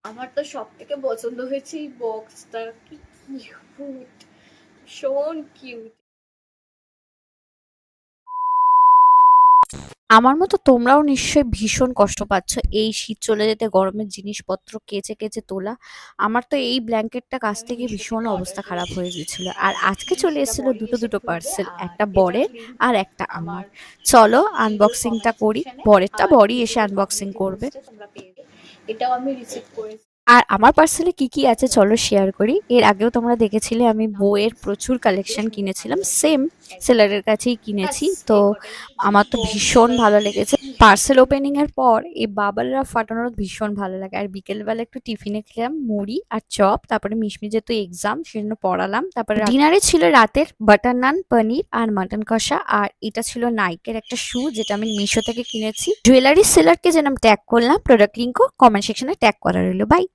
আমার তো সবথেকে পছন্দ হয়েছে এই বক্সটা, কি কিউট, ভীষণ কিউট। আমার মতো তোমরাও নিশ্চয়ই ভীষণ কষ্ট পাচ্ছ এই শীত চলে যেতে গরমের জিনিসপত্র কেচে কেচে তোলা। আমার তো এই ব্ল্যাঙ্কেটটা কাচতে গিয়ে মিশো ভীষণ থেকে অর্ডার অবস্থা খারাপ করেছি, হয়ে গেছিল। আর আর আজকে এখানে চলে সেটা এসেছিল বডি দুটো এসে দুটো খুলবে। পার্সেল, আর একটা এটার বরের লিঙ্কটা আর একটা আমার আমার। চলো ভিডিওর আনবক্সিংটা কমেন্ট করি, সেকশনে বরেরটা আর বরই এসে ভিডিওর আনবক্সিং কমিউনিটি করবে। পোস্টে তোমরা পেয়ে যাবে। এটাও আমি রিসিভ করেছি। আর আমার পার্সেলে কি কি আছে চলো শেয়ার করি। এর আগেও তোমরা দেখেছিলে আমি বইয়ের প্রচুর কালেকশন শুনে ভালো কিনেছিলাম, লাগলো সেম একদম। সেলারের কাছেই ব্যাস কিনেছি তো। এই কটাই আমার তো ভীষণ বক্সটা ভালো কি লেগেছে। পার্সেল ওপেনিং এর পর এই বাবলরা ফাটানো ভীষণ ভালো লাগে। আর বিকেলবেলা একটু টিফিনে খেলাম মুড়ি আর চপ, তারপরে মিশমি যেহেতু এক্সাম সেজন্য পড়ালাম। তারপরে ডিনারে ছিল রাতের বাটার নান, পনির আর মাটন কষা। আর এটা ছিল নাইকের একটা শু যেটা আমি মিশো থেকে কিনেছি। জুয়েলারি সেলারকে যেন ট্যাগ করলাম, প্রোডাক্ট লিঙ্কও কমেন্ট সেকশনে ট্যাগ করা রইলো। বাই।